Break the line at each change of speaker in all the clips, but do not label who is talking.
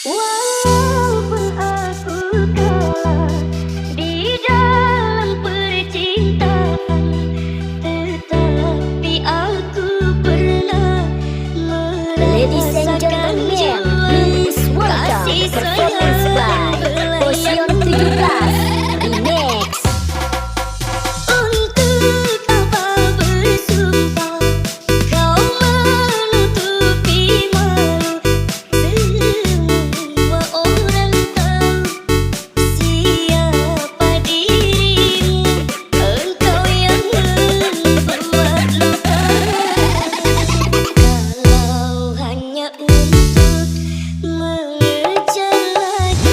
Walaupun aku kalah di dalam percintaan, tetapi aku pernah
Ladies and
merasakan
gentlemen,
jiwa
please welcome
kasih
performance
sayang
by Potion
pelayanmu.
17 Remix.
Untuk apa bersumpah kau menutupi malu, semua orang tahu siapa dirimu, engkau yang membuat luka. Kalau hanya untuk mengejar lagi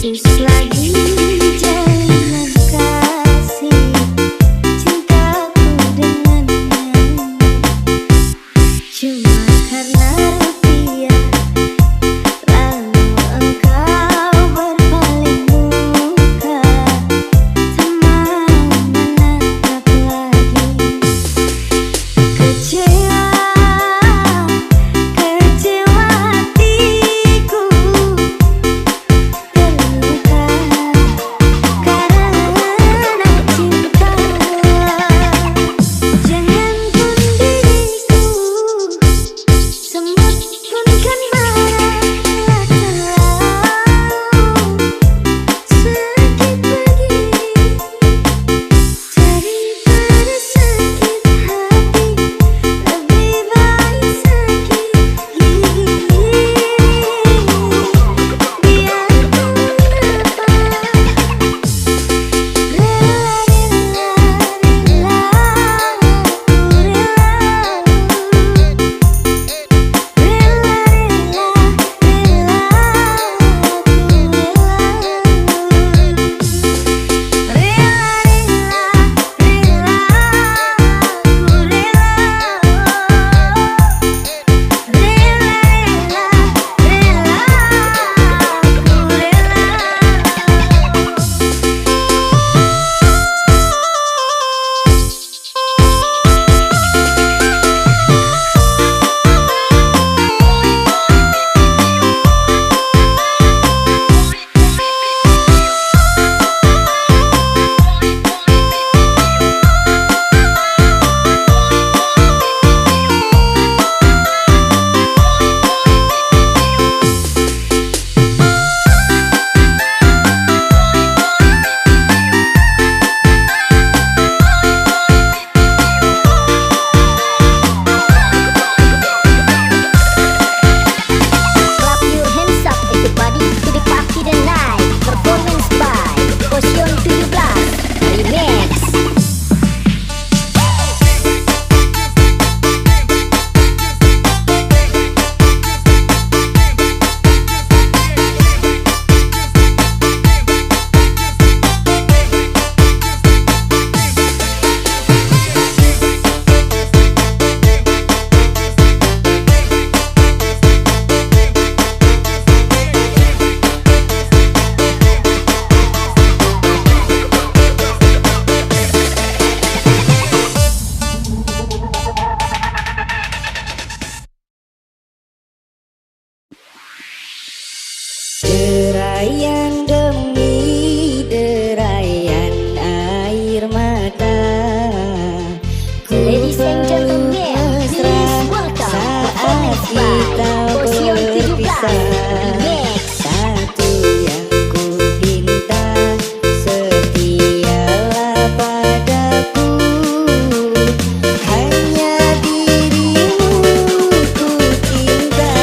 Khusus lagi jalinan kasih cintaku dengannya. Cuma karena rupiah lalu engkau berpaling muka, tak mau menatap lagi. Kecewa, kecewa hatiku terluka karena cinta. Jangan pun diriku semut pun kan marah terlalu sakit begini daripada sakit hati. Lebih baik sakit gigi. Biar kau menapa clap your hands up everybody to the party tonight. Performance by Posion 17 Remix. Derayan demi derayan air mata,
Ladies and gentlemen, please welcome performance by Posion 17 Remix.
Satu yang ku pinta, setialah padaku, hanya dirimu ku cinta.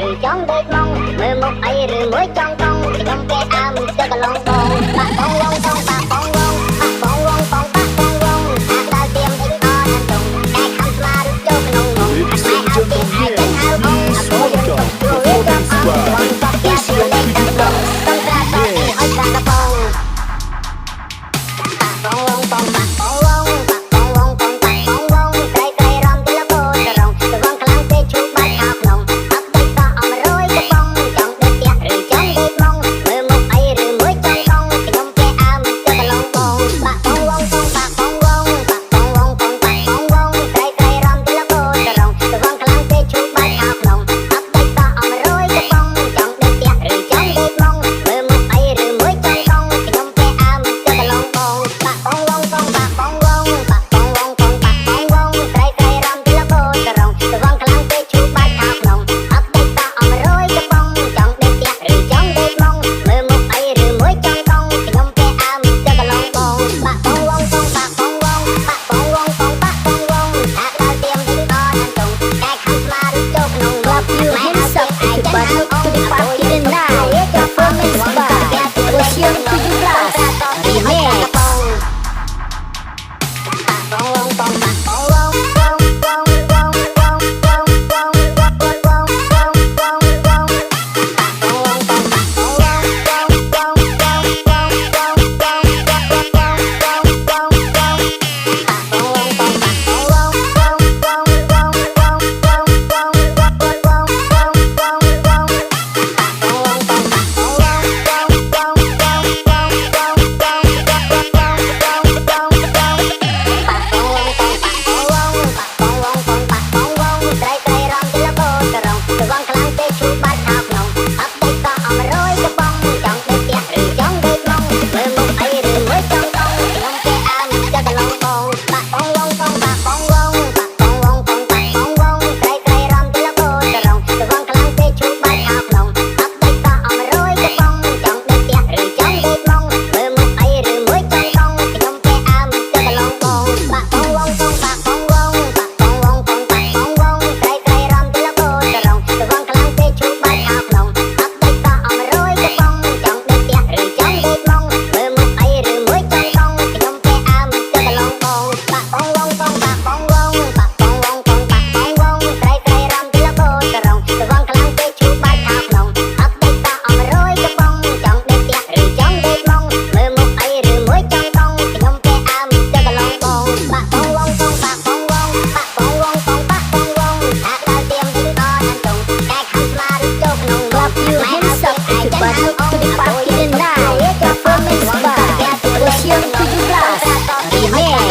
ឬចង់ដូចមកមើលមុខអីឬមួយចង់កង់ខ្ញុំគេអើមទៅកន្លងបងបាក់បងវងបងបាក់បងវងបាក់បងវងបងបាក់បងវងអាដើរទៀមអីអត់តុងតែខំស្មារចូលក្នុងនំតែអើទៀមហើយទៅហៅបងអាបូយទៅព្រោះវាចាំអត់បងបាក់យ៉ាទៅលេងតាមដងต้องក្រាតអីឲ្យក្រាតបងបាក់បងវងបងបាក់បងវងបាក់បងវងបងបាក់បងវងក្រៃក្រៃរំទីលបោតរងទៅវងខ្លាំងពេកឈូបាច់អោក្នុងអត់ទៅតអមរយកំបងចង់ដូចផ្ទះឬចង់ដូចមកមើលមុខអីឬមួយចង់កង់ខ្ញុំគេអើមទៅកន្លងបងបាក់បងវងបងបាក់បងវងបាក់បងវងបងបាក់បងវងក្រៃក្រៃរំទីលបោតរងទៅវងខ្លាំងពេកឈូបាច់អោក្នុងអត់ទៅតអមរយកំបងចង់ដូចផ្ទះឬចង់ដូចមកមើលមុខអីឬមួយចង់កង់ខ្ញុំគេអើមទៅកន្លងបងបាក់បងវងបងបាក់បងវងបាក់បងវងបងបាក់បងវងក្រៃក្រៃរំទីលបោតរងទៅវងខ្លាំងពេកឈូបាច់អោក្នុងអត់ទៅតអមរយកំបងចង់ដូចផ្ទះឬចង់ដូចមកមើលមុខអីឬមួយចង់កង់ខ្ញុំគេអើមទៅកន្លងបងបាក់បងវងបងបាក់បងវងបាក់បងវងបងបាក់បងវងអាដើរទៀមទៅដល់អានតុងតែខំស្មារចូលក្នុង
Clap your hands up to the body to the party tonight. Performance by Kumpulan 17 Remix. 17 Remix.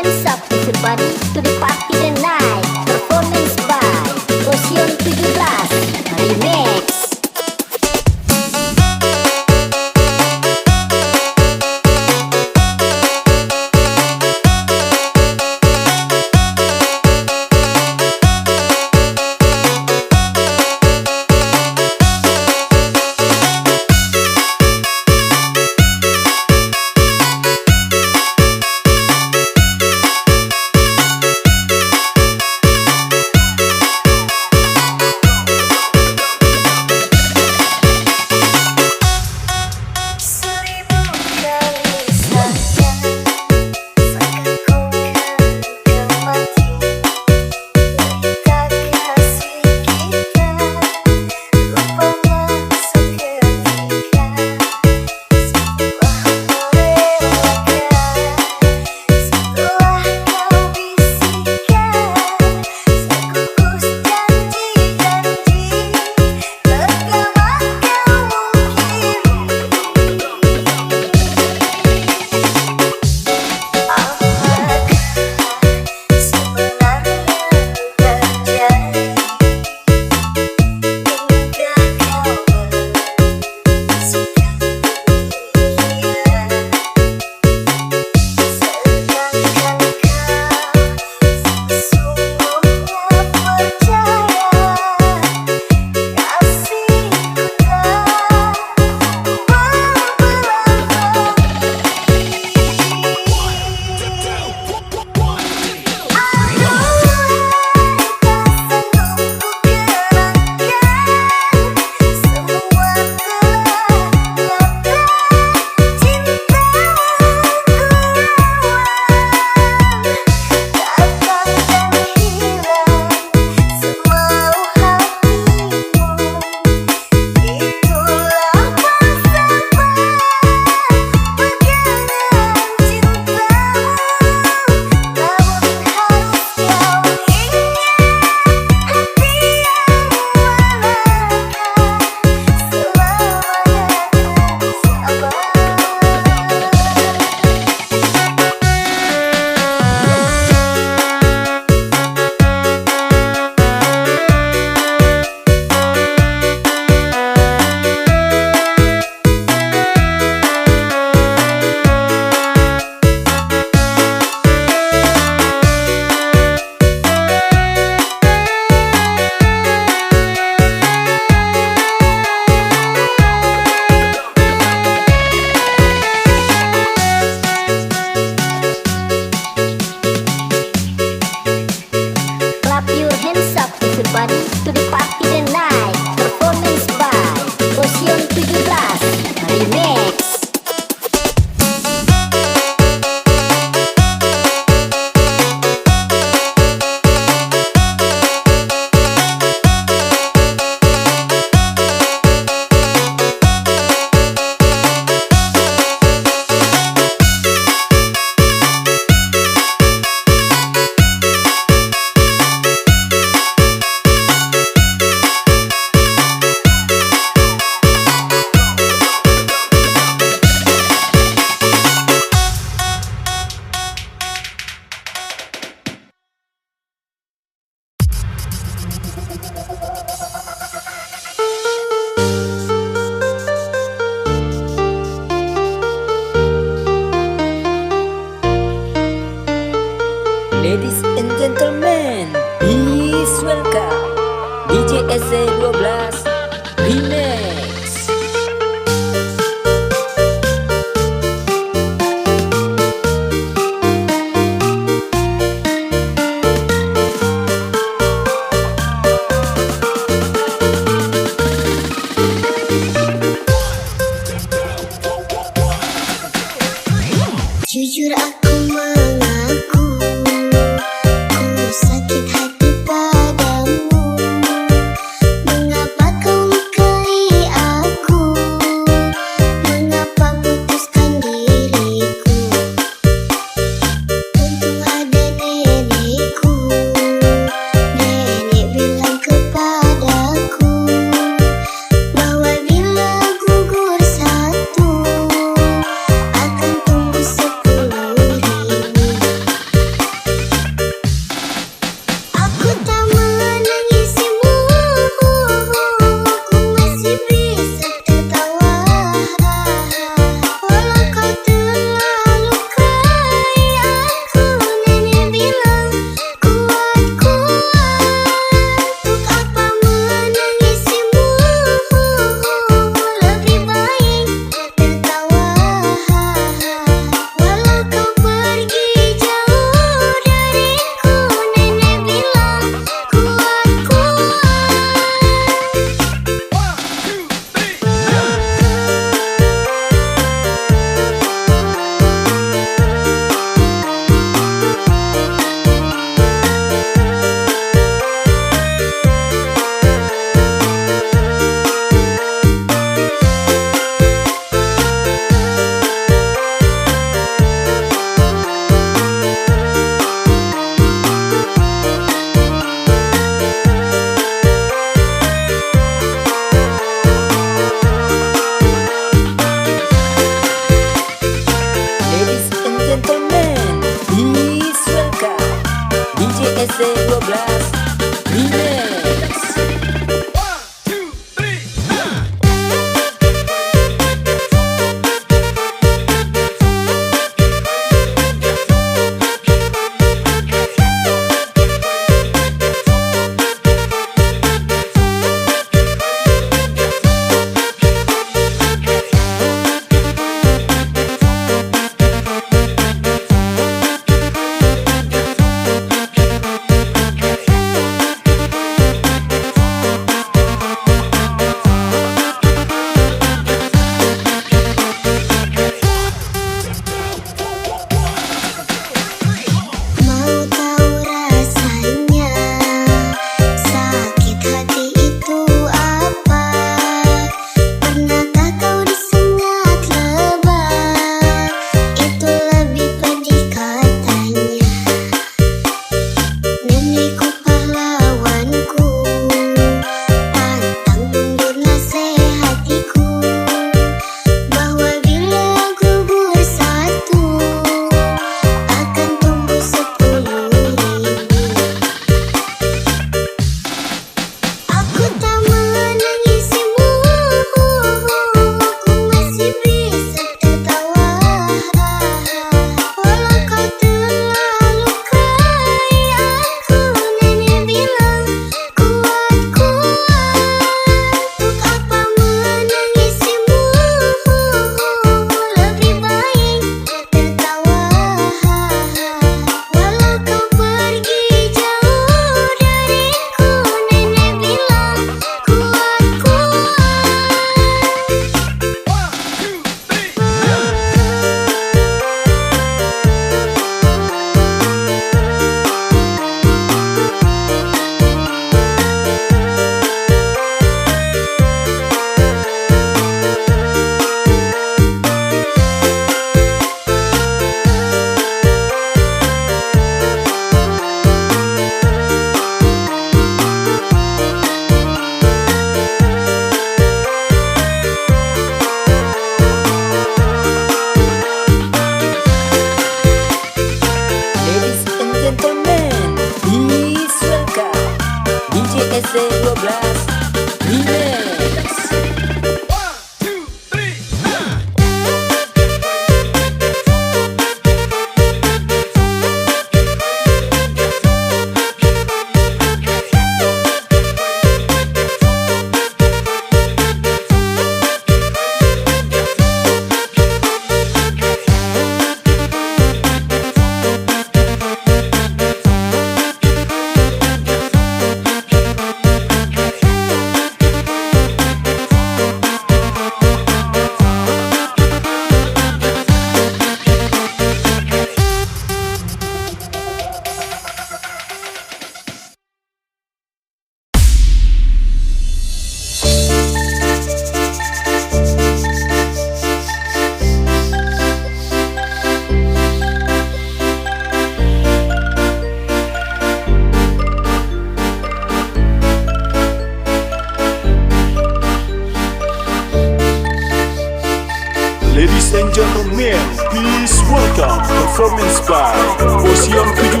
Ladies and gentlemen, please welcome performance by Posion 17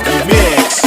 Remix.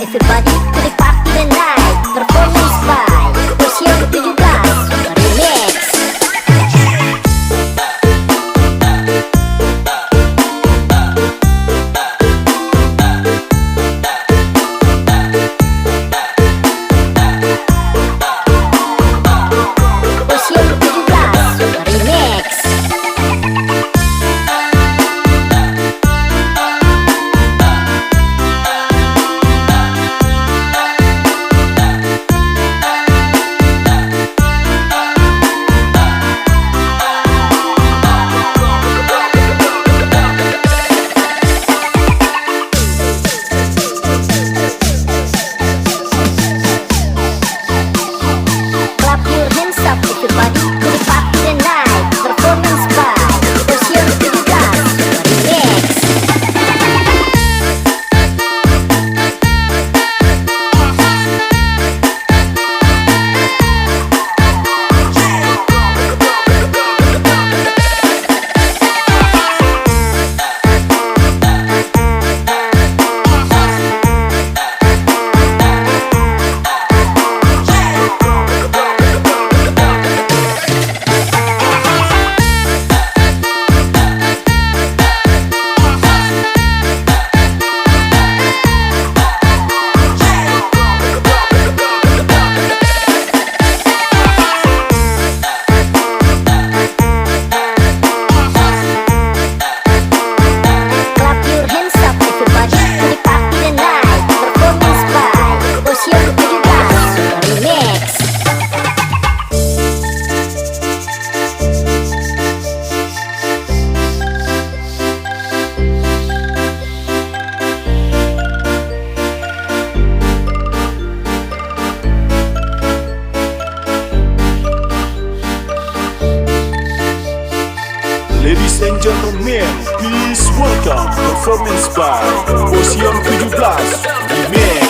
Everybody to the party tonight. Performance by Posion 17 Remix. Posion 17 Remix. Clap your hands up everybody to the party tonight. Performance by Posion 17 Remix. Clap your hands up everybody to the party tonight. Performance by Posion 17 Remix.
Ladies and gentlemen, please welcome performance by Posion 17 Remix.